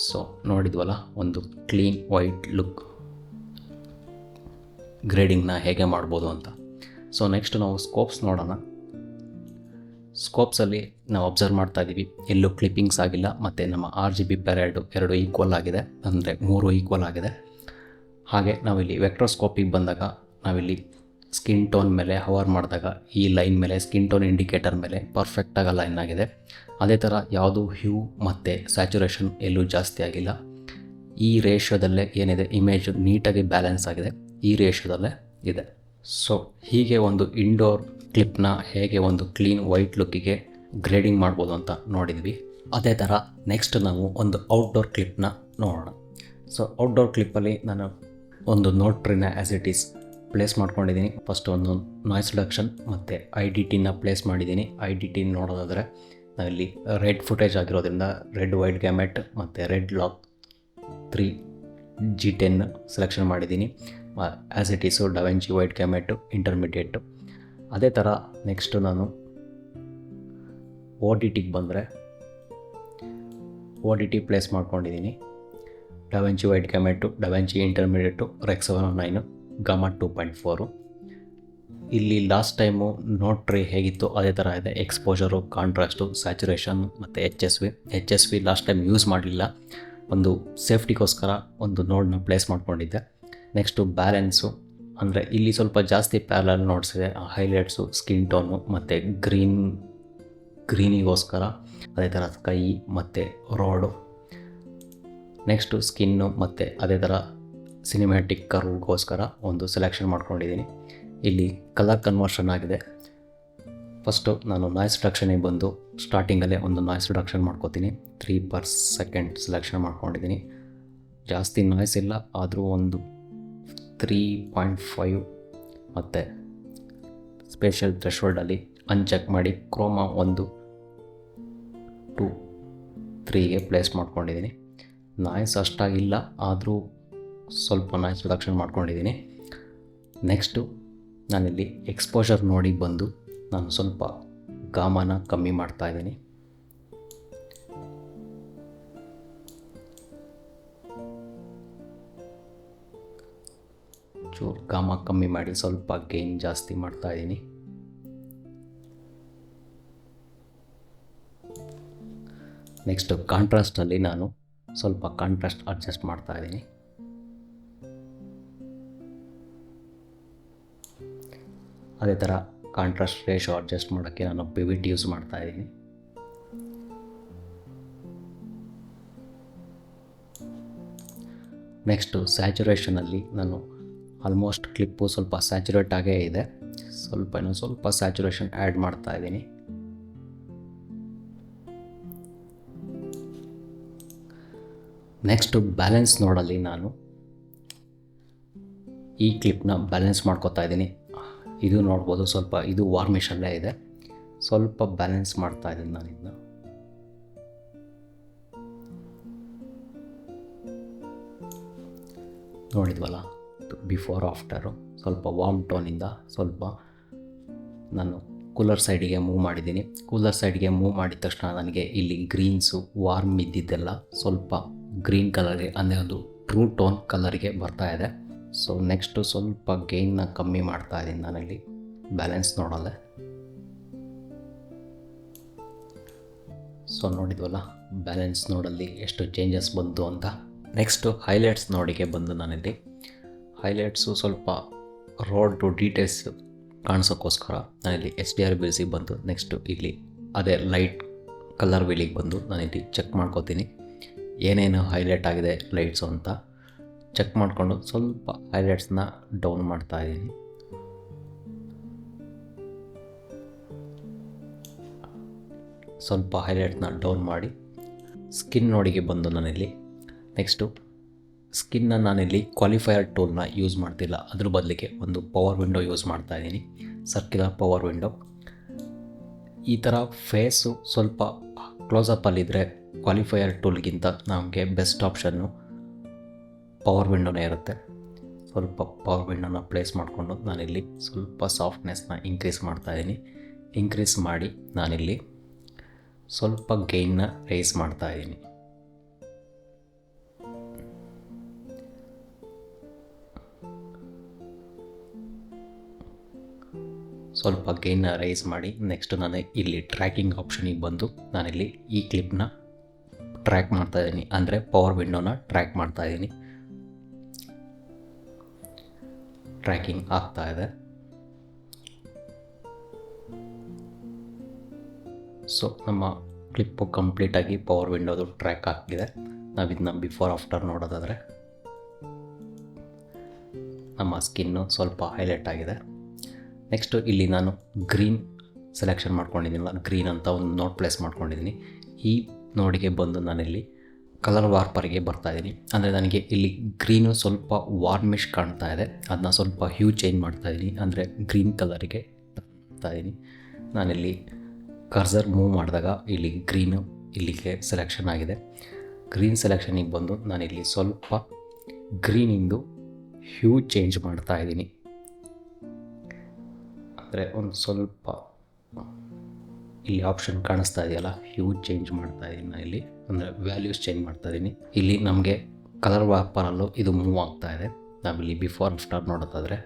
ಸೊ ನೋಡಿದ್ವಲ್ಲ, ಒಂದು ಕ್ಲೀನ್ ವೈಟ್ ಲುಕ್ ಗ್ರೇಡಿಂಗ್ನ ಹೇಗೆ ಮಾಡ್ಬೋದು ಅಂತ. ಸೊ ನೆಕ್ಸ್ಟ್ ನಾವು ಸ್ಕೋಪ್ಸ್ ನೋಡೋಣ. ಸ್ಕೋಪ್ಸಲ್ಲಿ ನಾವು ಅಬ್ಸರ್ವ್ ಮಾಡ್ತಾ ಇದ್ದೀವಿ ಎಲ್ಲೂ ಕ್ಲಿಪ್ಪಿಂಗ್ಸ್ ಆಗಿಲ್ಲ ಮತ್ತು ನಮ್ಮ RGB ಎರಡು ಈಕ್ವಲ್ ಆಗಿದೆ, ಅಂದರೆ 3 ಈಕ್ವಲ್ ಆಗಿದೆ. ಹಾಗೆ ನಾವಿಲ್ಲಿ ವೆಕ್ಟ್ರೋಸ್ಕೋಪಿಗೆ ಬಂದಾಗ ನಾವಿಲ್ಲಿ ಸ್ಕಿನ್ ಟೋನ್ ಮೇಲೆ ಹವರ್ ಮಾಡಿದಾಗ ಈ ಲೈನ್ ಮೇಲೆ ಸ್ಕಿನ್ ಟೋನ್ ಇಂಡಿಕೇಟರ್ ಮೇಲೆ ಪರ್ಫೆಕ್ಟಾಗಿ ಲೈನ್ ಆಗಿದೆ. ಅದೇ ಥರ ಯಾವುದು ಹ್ಯೂ ಮತ್ತು ಸ್ಯಾಚುರೇಷನ್ ಎಲ್ಲೂ ಜಾಸ್ತಿ ಆಗಿಲ್ಲ. ಈ ರೇಷಿಯೋದಲ್ಲೇ ಏನಿದೆ ಇಮೇಜ್ ನೀಟಾಗಿ ಬ್ಯಾಲೆನ್ಸ್ ಆಗಿದೆ, ಈ ರೇಷಿಯೋದಲ್ಲೇ ಇದೆ. ಸೊ ಹೀಗೆ ಒಂದು ಇಂಡೋರ್ ಕ್ಲಿಪ್ನ ಹೇಗೆ ಒಂದು ಕ್ಲೀನ್ ವೈಟ್ ಲುಕ್ಕಿಗೆ ಗ್ರೇಡಿಂಗ್ ಮಾಡ್ಬೋದು ಅಂತ ನೋಡಿದ್ವಿ. ಅದೇ ಥರ ನೆಕ್ಸ್ಟ್ ನಾವು ಒಂದು ಔಟ್ಡೋರ್ ಕ್ಲಿಪ್ನ ನೋಡೋಣ. ಸೊ ಔಟ್ಡೋರ್ ಕ್ಲಿಪ್ಪಲ್ಲಿ ನಾನು ಒಂದು ನೋಟ್ ಟ್ರೀನ ಆ್ಯಸ್ ಇಟ್ ಈಸ್ ಪ್ಲೇಸ್ ಮಾಡ್ಕೊಂಡಿದ್ದೀನಿ. ಫಸ್ಟ್ ಒಂದು ನಾಯ್ಸ್ ರಿಡಕ್ಷನ್ ಮತ್ತು IDTನ ಪ್ಲೇಸ್ ಮಾಡಿದ್ದೀನಿ. IDT ನೋಡೋದಾದರೆ ನಾವಿಲ್ಲಿ ರೆಡ್ ಫುಟೇಜ್ ಆಗಿರೋದ್ರಿಂದ ರೆಡ್ ವೈಟ್ ಗ್ಯಾಮೆಟ್ ಮತ್ತು ರೆಡ್ ಲಾಕ್ 3 G10 ಸೆಲೆಕ್ಷನ್ ಮಾಡಿದ್ದೀನಿ. As it is DaVinci wide gamut intermediate. ಅದೇ ಥರ ನೆಕ್ಸ್ಟು ನಾನು ODTಗೆ ಬಂದರೆ ODT ಪ್ಲೇಸ್ ಮಾಡ್ಕೊಂಡಿದ್ದೀನಿ. DaVinci wide gamut, DaVinci intermediate, Rec 709, gamma 2.4. ಇಲ್ಲಿ ಲಾಸ್ಟ್ ಟೈಮು ನೋಟ್ ಟ್ರೀ ಹೇಗಿತ್ತು ಅದೇ ಥರ ಇದೆ. ಎಕ್ಸ್ಪೋಜರು, ಕಾಂಟ್ರಾಸ್ಟು, ಸ್ಯಾಚುರೇಷನ್ ಮತ್ತು HSV ಲಾಸ್ಟ್ ಟೈಮ್ ಯೂಸ್ ಮಾಡಲಿಲ್ಲ, ಒಂದು ಸೇಫ್ಟಿಗೋಸ್ಕರ ಒಂದು ನೋಡನ್ನ ಪ್ಲೇಸ್ ಮಾಡ್ಕೊಂಡಿದ್ದೆ. ನೆಕ್ಸ್ಟು ಬ್ಯಾಲೆನ್ಸು, ಅಂದರೆ ಇಲ್ಲಿ ಸ್ವಲ್ಪ ಜಾಸ್ತಿ ಪ್ಯಾರಲಲ್ ನೋಟ್ಸ್ ಇದೆ. ಹೈಲೈಟ್ಸು, ಸ್ಕಿನ್ ಟೋನು ಮತ್ತು ಗ್ರೀನಿಗೋಸ್ಕರ ಅದೇ ಥರ ಸ್ಕೈ ಮತ್ತು ರೋಡು. ನೆಕ್ಸ್ಟು ಸ್ಕಿನ್ನು ಮತ್ತು ಅದೇ ಥರ ಸಿನಿಮ್ಯಾಟಿಕ್ ಕರ್ವ್ಗೋಸ್ಕರ ಒಂದು ಸೆಲೆಕ್ಷನ್ ಮಾಡ್ಕೊಂಡಿದ್ದೀನಿ. ಇಲ್ಲಿ ಕಲರ್ ಕನ್ವರ್ಷನ್ ಆಗಿದೆ. ಫಸ್ಟು ನಾನು ನಾಯ್ಸ್ ರಿಡಕ್ಷನಿಗೆ ಬಂದು ಸ್ಟಾರ್ಟಿಂಗಲ್ಲೇ ಒಂದು ನಾಯ್ಸ್ ರಿಡಕ್ಷನ್ ಮಾಡ್ಕೋತೀನಿ. 3/s ಸೆಲೆಕ್ಷನ್ ಮಾಡ್ಕೊಂಡಿದ್ದೀನಿ. ಜಾಸ್ತಿ ನಾಯ್ಸ್ ಇಲ್ಲ, ಆದರೂ ಒಂದು 3.5 ಮತ್ತು ಸ್ಪೇಷಲ್ ಥ್ರೆಶೋಲ್ಡಲ್ಲಿ ಅನ್ಚೆಕ್ ಮಾಡಿ ಕ್ರೋಮಾ 1, 2, 3ಗೆ ಪ್ಲೇಸ್ ಮಾಡ್ಕೊಂಡಿದ್ದೀನಿ. ನಾಯ್ಸ್ ಅಷ್ಟಾಗಿಲ್ಲ, ಆದರೂ ಸ್ವಲ್ಪ ನಾಯ್ಸ್ ರಿಡಕ್ಷನ್ ಮಾಡ್ಕೊಂಡಿದ್ದೀನಿ. ನೆಕ್ಸ್ಟು ನಾನಿಲ್ಲಿ ಎಕ್ಸ್ಪೋಜರ್ ನೋಡಿ ಬಂದು ನಾನು ಸ್ವಲ್ಪ ಗಾಮಾನ ಕಮ್ಮಿ ಮಾಡ್ತಾಯಿದ್ದೀನಿ. ಚೂರು ಗಾಮ ಕಮ್ಮಿ ಮಾಡಿ ಸ್ವಲ್ಪ ಗೇನ್ ಜಾಸ್ತಿ ಮಾಡ್ತಾಯಿದ್ದೀನಿ. ನೆಕ್ಸ್ಟು ಕಾಂಟ್ರಾಸ್ಟಲ್ಲಿ ನಾನು ಸ್ವಲ್ಪ ಕಾಂಟ್ರಾಸ್ಟ್ ಅಡ್ಜಸ್ಟ್ ಮಾಡ್ತಾಯಿದ್ದೀನಿ. ಅದೇ ಥರ ಕಾಂಟ್ರಾಸ್ಟ್ ರೇಷೋ ಅಡ್ಜಸ್ಟ್ ಮಾಡೋಕ್ಕೆ ನಾನು ಪಿವಿಟ್ ಯೂಸ್ ಮಾಡ್ತಾಯಿದ್ದೀನಿ. ನೆಕ್ಸ್ಟು ಸ್ಯಾಚುರೇಷನಲ್ಲಿ ನಾನು ಆಲ್ಮೋಸ್ಟ್ ಕ್ಲಿಪ್ಪು ಸ್ವಲ್ಪ ಸ್ಯಾಚುರೇಟ್ ಆಗೇ ಇದೆ, ಸ್ವಲ್ಪ ಸ್ಯಾಚುರೇಷನ್ ಆ್ಯಡ್ ಮಾಡ್ತಾಯಿದ್ದೀನಿ. ನೆಕ್ಸ್ಟು ಬ್ಯಾಲೆನ್ಸ್ ನೋಡಲ್ಲಿ ನಾನು ಈ ಕ್ಲಿಪ್ನ ಬ್ಯಾಲೆನ್ಸ್ ಮಾಡ್ಕೋತಾ ಇದ್ದೀನಿ. ಇದು ನೋಡ್ಬೋದು, ಸ್ವಲ್ಪ ಇದು ವಾರ್ಮಿಷಲ್ಲೇ ಇದೆ, ಸ್ವಲ್ಪ ಬ್ಯಾಲೆನ್ಸ್ ಮಾಡ್ತಾ ಇದ್ದೀನಿ ನಾನು ಇದನ್ನ. ನೋಡಿದ್ವಲ್ಲ, ಬಿಫೋರ್ ಆಫ್ಟರು ಸ್ವಲ್ಪ ವಾರ್ಮ್ ಟೋನಿಂದ ಸ್ವಲ್ಪ ನಾನು ಕೂಲರ್ ಸೈಡಿಗೆ ಮೂವ್ ಮಾಡಿದ್ದೀನಿ. ಕೂಲರ್ ಸೈಡಿಗೆ ಮೂವ್ ಮಾಡಿದ ತಕ್ಷಣ ನನಗೆ ಇಲ್ಲಿ ಗ್ರೀನ್ಸು ವಾರ್ಮ್ ಇದ್ದಿದ್ದೆಲ್ಲ ಸ್ವಲ್ಪ ಗ್ರೀನ್ ಕಲರ್ಗೆ ಅಂದರೆ ಒಂದು ಟ್ರೂ ಟೋನ್ ಕಲರ್ಗೆ ಬರ್ತಾ ಇದೆ. ಸೊ ನೆಕ್ಸ್ಟು ಸ್ವಲ್ಪ ಗೇನ್ನ ಕಮ್ಮಿ ಮಾಡ್ತಾ ಇದ್ದೀನಿ ನಾನಿಲ್ಲಿ ಬ್ಯಾಲೆನ್ಸ್ ನೋಡೋಲ್ಲ. ಸೊ ನೋಡಿದ್ವಲ್ಲ ಬ್ಯಾಲೆನ್ಸ್ ನೋಡಲ್ಲಿ ಎಷ್ಟು ಚೇಂಜಸ್ ಬಂತು ಅಂತ. ನೆಕ್ಸ್ಟು ಹೈಲೈಟ್ಸ್ ನೋಡಿಗೆ ಬಂದು ನಾನಿಲ್ಲಿ ಹೈಲೈಟ್ಸು ಸ್ವಲ್ಪ ರೋಡ್ ಟು ಡೀಟೇಲ್ಸ್ ಕಾಣಿಸೋಕ್ಕೋಸ್ಕರ ನಾನಿಲ್ಲಿ HDR ಬೇಸಿಗೆ ಬಂದು ನೆಕ್ಸ್ಟು ಇಲ್ಲಿ ಅದೇ ಲೈಟ್ ಕಲರ್ ವೀಲಿಗೆ ಬಂದು ನಾನಿಲ್ಲಿ ಚೆಕ್ ಮಾಡ್ಕೋತೀನಿ ಏನೇನು ಹೈಲೈಟ್ ಆಗಿದೆ ಲೈಟ್ಸು ಅಂತ ಚೆಕ್ ಮಾಡಿಕೊಂಡು ಸ್ವಲ್ಪ ಹೈಲೈಟ್ಸ್ನ ಡೌನ್ ಮಾಡ್ತಾ ಇದ್ದೀನಿ. ಸ್ವಲ್ಪ ಹೈಲೈಟ್ನ ಡೌನ್ ಮಾಡಿ ಸ್ಕಿನ್ ನೋಡಿಗೆ ಬಂದು ನಾನಿಲ್ಲಿ ನೆಕ್ಸ್ಟು ಸ್ಕಿನ್ನ ನಾನಿಲ್ಲಿ ಕ್ವಾಲಿಫೈಯರ್ ಟೂಲ್ನ ಯೂಸ್ ಮಾಡ್ತಿಲ್ಲ, ಅದ್ರ ಬದಲಿಗೆ ಒಂದು ಪವರ್ ವಿಂಡೋ ಯೂಸ್ ಮಾಡ್ತಾ ಇದ್ದೀನಿ, ಸರ್ಕ್ಯುಲರ್ ಪವರ್ ವಿಂಡೋ. ಈ ಥರ ಫೇಸು ಸ್ವಲ್ಪ ಕ್ಲೋಸಪ್ಪಲ್ಲಿದ್ದರೆ ಕ್ವಾಲಿಫೈಯರ್ ಟೂಲ್ಗಿಂತ ನಮಗೆ ಬೆಸ್ಟ್ ಆಪ್ಷನ್ನು ಪವರ್ ವಿಂಡೋನೇ ಇರುತ್ತೆ. ಸ್ವಲ್ಪ ಪವರ್ ವಿಂಡೋನ ಪ್ಲೇಸ್ ಮಾಡಿಕೊಂಡು ನಾನಿಲ್ಲಿ ಸ್ವಲ್ಪ ಸಾಫ್ಟ್ನೆಸ್ನ ಇನ್ಕ್ರೀಸ್ ಮಾಡ್ತಾಯಿದ್ದೀನಿ. ಇನ್ಕ್ರೀಸ್ ಮಾಡಿ ನಾನಿಲ್ಲಿ ಸ್ವಲ್ಪ ಗೇನ್ನ ರೇಸ್ ಮಾಡ್ತಾಯಿದ್ದೀನಿ. ಸ್ವಲ್ಪ ಗೇನ್ನ ರೈಸ್ ಮಾಡಿ ನೆಕ್ಸ್ಟ್ ನಾನು ಇಲ್ಲಿ ಟ್ರ್ಯಾಕಿಂಗ್ ಆಪ್ಷನಿಗೆ ಬಂದು ನಾನಿಲ್ಲಿ ಈ ಕ್ಲಿಪ್ನ ಟ್ರ್ಯಾಕ್ ಮಾಡ್ತಾಯಿದ್ದೀನಿ, ಅಂದರೆ ಪವರ್ ವಿಂಡೋನ ಟ್ರ್ಯಾಕ್ ಮಾಡ್ತಾಯಿದ್ದೀನಿ. ಟ್ರ್ಯಾಕಿಂಗ್ ಆಗ್ತಾ ಇದೆ. ಸೊ ನಮ್ಮ ಕ್ಲಿಪ್ಪು ಕಂಪ್ಲೀಟಾಗಿ ಪವರ್ ವಿಂಡೋದು ಟ್ರ್ಯಾಕ್ ಆಗಿದೆ. ನಾವಿದನ್ನ ಬಿಫೋರ್ ಆಫ್ಟರ್ ನೋಡೋದಾದರೆ ನಮ್ಮ ಸ್ಕಿನ್ನು ಸ್ವಲ್ಪ ಹೈಲೈಟ್ ಆಗಿದೆ. ನೆಕ್ಸ್ಟು ಇಲ್ಲಿ ನಾನು ಗ್ರೀನ್ ಸೆಲೆಕ್ಷನ್ ಮಾಡ್ಕೊಂಡಿದ್ದೀನಲ್ಲ, ಗ್ರೀನ್ ಅಂತ ಒಂದು ನೋಟ್ ಪ್ಲೇಸ್ ಮಾಡ್ಕೊಂಡಿದ್ದೀನಿ. ಈ ನೋಡಿಗೆ ಬಂದು ನಾನಿಲ್ಲಿ ಕಲರ್ ವಾರ್ಪರ್ಗೆ ಬರ್ತಾಯಿದ್ದೀನಿ. ಅಂದರೆ ನನಗೆ ಇಲ್ಲಿ ಗ್ರೀನು ಸ್ವಲ್ಪ ವಾರ್ಮಿಶ್ ಕಾಣ್ತಾ ಇದೆ, ಅದನ್ನ ಸ್ವಲ್ಪ ಹ್ಯೂ ಚೇಂಜ್ ಮಾಡ್ತಾಯಿದ್ದೀನಿ, ಅಂದರೆ ಗ್ರೀನ್ ಕಲರಿಗೆ ಬರ್ತಾಯಿದ್ದೀನಿ. ನಾನಿಲ್ಲಿ ಕರ್ಸರ್ ಮೂವ್ ಮಾಡಿದಾಗ ಇಲ್ಲಿ ಗ್ರೀನು ಇಲ್ಲಿಗೆ ಸೆಲೆಕ್ಷನ್ ಆಗಿದೆ. ಗ್ರೀನ್ ಸೆಲೆಕ್ಷನಿಗೆ ಬಂದು ನಾನಿಲ್ಲಿ ಸ್ವಲ್ಪ ಗ್ರೀನಿಂದು ಹ್ಯೂ ಚೇಂಜ್ ಮಾಡ್ತಾಯಿದ್ದೀನಿ. ಅಂದರೆ ಒಂದು ಸ್ವಲ್ಪ ಇಲ್ಲಿ ಆಪ್ಷನ್ ಕಾಣಿಸ್ತಾ ಇದೆಯಲ್ಲ, ಹ್ಯೂ ಚೇಂಜ್ ಮಾಡ್ತಾಯಿದ್ದೀನಿ ನಾನು ಇಲ್ಲಿ, ಅಂದರೆ ವ್ಯಾಲ್ಯೂಸ್ ಚೇಂಜ್ ಮಾಡ್ತಾಯಿದ್ದೀನಿ. ಇಲ್ಲಿ ನಮಗೆ ಕಲರ್ ವಾರ್ಪರಲ್ಲೂ ಇದು ಮೂವ್ ಆಗ್ತಾ ಇದೆ. ನಾವಿಲ್ಲಿ ಬಿಫೋರ್ ಆಫ್ಟರ್ ನೋಡೋದಾದರೆ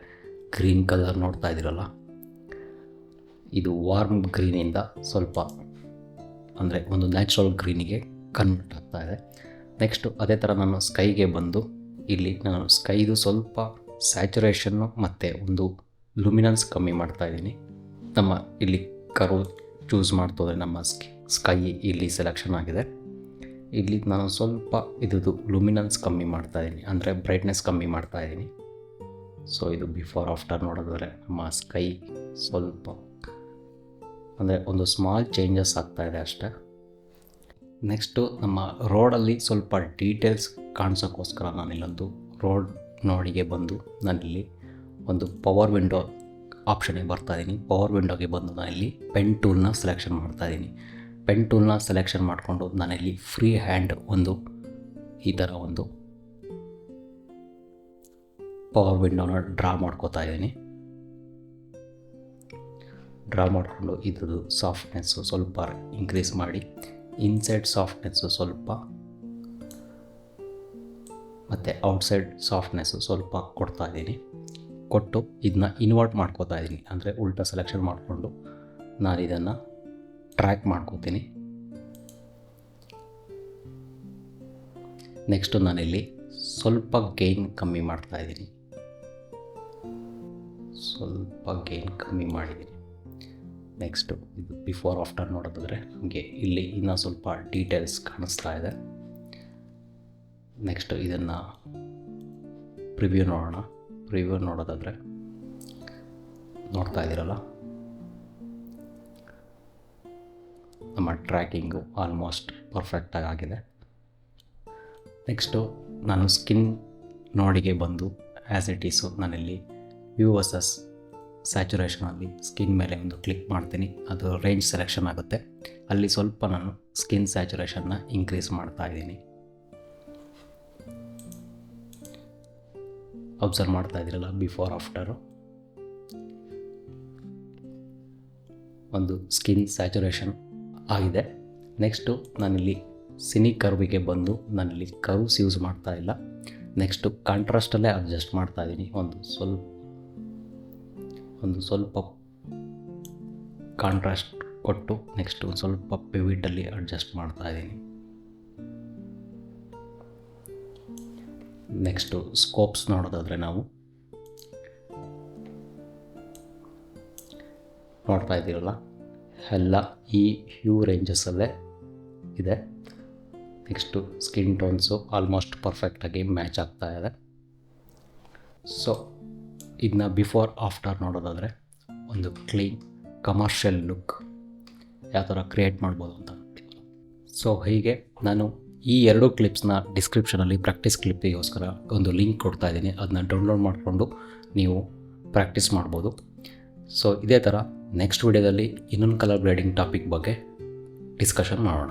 ಗ್ರೀನ್ ಕಲರ್ ನೋಡ್ತಾ ಇದ್ದೀರಲ್ಲ, ಇದು ವಾರ್ಮ್ ಗ್ರೀನಿಂದ ಸ್ವಲ್ಪ ಅಂದರೆ ಒಂದು ನ್ಯಾಚುರಲ್ ಗ್ರೀನಿಗೆ ಕನ್ವರ್ಟ್ ಆಗ್ತಾ ಇದೆ. ನೆಕ್ಸ್ಟು ಅದೇ ಥರ ನಾನು ಸ್ಕೈಗೆ ಬಂದು ಇಲ್ಲಿ ನಾನು ಸ್ಕೈದು ಸ್ವಲ್ಪ ಸ್ಯಾಚುರೇಷನ್ನು ಮತ್ತು ಒಂದು ಲುಮಿನನ್ಸ್ ಕಮ್ಮಿ ಮಾಡ್ತಾಯಿದ್ದೀನಿ. ನಮ್ಮ ಇಲ್ಲಿ ಕರ್ವ್ ಚೂಸ್ ಮಾಡ್ತೋದ್ರೆ ನಮ್ಮ ಸ್ಕೈ ಇಲ್ಲಿ ಸೆಲೆಕ್ಷನ್ ಆಗಿದೆ. ಇಲ್ಲಿ ನಾನು ಸ್ವಲ್ಪ ಇದು ಲುಮಿನನ್ಸ್ ಕಮ್ಮಿ ಮಾಡ್ತಾಯಿದ್ದೀನಿ, ಅಂದರೆ ಬ್ರೈಟ್ನೆಸ್ ಕಮ್ಮಿ ಮಾಡ್ತಾಯಿದ್ದೀನಿ. ಸೊ ಇದು ಬಿಫೋರ್ ಆಫ್ಟರ್ ನೋಡೋದಾದರೆ ನಮ್ಮ ಸ್ಕೈ ಸ್ವಲ್ಪ ಅಂದರೆ ಒಂದು ಸ್ಮಾಲ್ ಚೇಂಜಸ್ ಆಗ್ತಾಯಿದೆ ಅಷ್ಟೇ. ನೆಕ್ಸ್ಟು ನಮ್ಮ ರೋಡಲ್ಲಿ ಸ್ವಲ್ಪ ಡೀಟೇಲ್ಸ್ ಕಾಣಿಸೋಕ್ಕೋಸ್ಕರ ನಾನಿಲ್ಲೊಂದು ರೋಡ್ ನೋಡಿಗೆ ಬಂದು ನಾನಿಲ್ಲಿ ಒಂದು ಪವರ್ ವಿಂಡೋ ಆಪ್ಷನಿಗೆ ಬರ್ತಾಯಿದ್ದೀನಿ. ಪವರ್ ವಿಂಡೋಗೆ ಬಂದು ನಾನಿಲ್ಲಿ ಪೆನ್ ಟೂಲ್ನ ಸೆಲೆಕ್ಷನ್ ಮಾಡ್ತಾಯಿದ್ದೀನಿ. ಪೆನ್ ಟೂಲ್ನ ಸೆಲೆಕ್ಷನ್ ಮಾಡಿಕೊಂಡು ನಾನಿಲ್ಲಿ ಫ್ರೀ ಹ್ಯಾಂಡ್ ಒಂದು ಈ ಥರ ಒಂದು ಪವರ್ ವಿಂಡೋನ ಡ್ರಾ ಮಾಡ್ಕೋತಾ ಇದ್ದೀನಿ. ಡ್ರಾ ಮಾಡಿಕೊಂಡು ಇದ್ರದ್ದು ಸಾಫ್ಟ್ನೆಸ್ಸು ಸ್ವಲ್ಪ ಇನ್ಕ್ರೀಸ್ ಮಾಡಿ, ಇನ್ಸೈಡ್ ಸಾಫ್ಟ್ನೆಸ್ಸು ಸ್ವಲ್ಪ ಮತ್ತು ಔಟ್ಸೈಡ್ ಸಾಫ್ಟ್ನೆಸ್ಸು ಸ್ವಲ್ಪ ಕೊಡ್ತಾ ಇದ್ದೀನಿ. ಕೊಟ್ಟು ಇದನ್ನ ಇನ್ವರ್ಟ್ ಮಾಡ್ಕೋತಾ ಇದ್ದೀನಿ, ಅಂದರೆ ಉಲ್ಟಾ ಸೆಲೆಕ್ಷನ್ ಮಾಡಿಕೊಂಡು ನಾನು ಇದನ್ನು ಟ್ರ್ಯಾಕ್ ಮಾಡ್ಕೋತೀನಿ. ನೆಕ್ಸ್ಟು ನಾನಿಲ್ಲಿ ಸ್ವಲ್ಪ ಗೇನ್ ಕಮ್ಮಿ ಮಾಡ್ತಾಯಿದ್ದೀನಿ, ಸ್ವಲ್ಪ ಗೇನ್ ಕಮ್ಮಿ ಮಾಡಿದ್ದೀನಿ. ನೆಕ್ಸ್ಟು ಇದು ಬಿಫೋರ್ ಆಫ್ಟರ್ ನೋಡೋದಾದರೆ ನಮಗೆ ಇಲ್ಲಿ ಇನ್ನೂ ಸ್ವಲ್ಪ ಡೀಟೇಲ್ಸ್ ಕಾಣಿಸ್ತಾ ಇದೆ. ನೆಕ್ಸ್ಟು ಇದನ್ನು ಪ್ರಿವ್ಯೂ ನೋಡೋಣ. ಪ್ರಿವ್ಯೂ ನೋಡೋದಾದರೆ ನೋಡ್ತಾ ಇದ್ದೀರಲ್ಲ, ನಮ್ಮ ಟ್ರ್ಯಾಕಿಂಗು ಆಲ್ಮೋಸ್ಟ್ ಪರ್ಫೆಕ್ಟಾಗಿ ಆಗಿದೆ. ನೆಕ್ಸ್ಟು ನಾನು ಸ್ಕಿನ್ ನೋಡಿಗೆ ಬಂದು ಆ್ಯಸ್ ಇಟ್ ಈಸು ನಾನಿಲ್ಲಿ ವ್ಯೂ ವರ್ಸಸ್ ಸ್ಯಾಚುರೇಷನಲ್ಲಿ ಸ್ಕಿನ್ ಮೇಲೆ ಒಂದು ಕ್ಲಿಕ್ ಮಾಡ್ತೀನಿ. ಅದು ರೇಂಜ್ ಸೆಲೆಕ್ಷನ್ ಆಗುತ್ತೆ. ಅಲ್ಲಿ ಸ್ವಲ್ಪ ನಾನು ಸ್ಕಿನ್ ಸ್ಯಾಚುರೇಷನ್ನ ಇನ್ಕ್ರೀಸ್ ಮಾಡ್ತಾ ಇದ್ದೀನಿ. ಅಬ್ಸರ್ವ್ ಮಾಡ್ತಾ ಇದ್ದೀರಲ್ಲ ಬಿಫೋರ್ ಆಫ್ಟರು. ಒಂದು ಸ್ಕಿನ್ ಸ್ಯಾಚುರೇಷನ್ ಆಗಿದೆ. ನೆಕ್ಸ್ಟು ನಾನಿಲ್ಲಿ ಸಿನಿ ಕರ್ವಿಗೆ ಬಂದು ನಾನಿಲ್ಲಿ ಕರ್ವ್ಸ್ ಯೂಸ್ ಮಾಡ್ತಾ ಇಲ್ಲ. ನೆಕ್ಸ್ಟು ಕಾಂಟ್ರಾಸ್ಟಲ್ಲೇ ಅಡ್ಜಸ್ಟ್ ಮಾಡ್ತಾ ಇದ್ದೀನಿ. ಒಂದು ಸ್ವಲ್ಪ ಕಾಂಟ್ರಾಸ್ಟ್ ಕೊಟ್ಟು ನೆಕ್ಸ್ಟು ಒಂದು ಸ್ವಲ್ಪ ಪಿವಿಟಲ್ಲಿ ಅಡ್ಜಸ್ಟ್ ಮಾಡ್ತಾ ಇದ್ದೀನಿ. ನೆಕ್ಸ್ಟು ಸ್ಕೋಪ್ಸ್ ನೋಡೋದಾದರೆ ನಾವು ನೋಡ್ತಾ ಇದ್ದೀರಲ್ಲ, ಎಲ್ಲ ಈ ಹ್ಯೂ ರೇಂಜಸಲ್ಲೇ ಇದೆ. ನೆಕ್ಸ್ಟು ಸ್ಕಿನ್ ಟೋನ್ಸು ಆಲ್ಮೋಸ್ಟ್ ಪರ್ಫೆಕ್ಟಾಗಿ ಮ್ಯಾಚ್ ಆಗ್ತಾ ಇದೆ. ಸೊ ಇದನ್ನ ಬಿಫೋರ್ ಆಫ್ಟರ್ ನೋಡೋದಾದರೆ ಒಂದು ಕ್ಲೀನ್ ಕಮರ್ಷಿಯಲ್ ಲುಕ್ ಯಾವ ಥರ ಕ್ರಿಯೇಟ್ ಮಾಡ್ಬೋದು ಅಂತ. ಸೊ ಹೀಗೆ ನಾನು ಈ 2 ಕ್ಲಿಪ್ಸ್ನ ಡಿಸ್ಕ್ರಿಪ್ಷನಲ್ಲಿ ಪ್ರಾಕ್ಟೀಸ್ ಕ್ಲಿಪ್ಪಿಗೋಸ್ಕರ ಒಂದು ಲಿಂಕ್ ಕೊಡ್ತಾ ಇದ್ದೀನಿ. ಅದನ್ನ ಡೌನ್ಲೋಡ್ ಮಾಡಿಕೊಂಡು ನೀವು ಪ್ರಾಕ್ಟೀಸ್ ಮಾಡ್ಬೋದು. ಸೊ ಇದೇ ಥರ ನೆಕ್ಸ್ಟ್ ವಿಡಿಯೋದಲ್ಲಿ ಇನ್ನೊಂದು ಕಲರ್ ಗ್ರೇಡಿಂಗ್ ಟಾಪಿಕ್ ಬಗ್ಗೆ ಡಿಸ್ಕಷನ್ ಮಾಡೋಣ.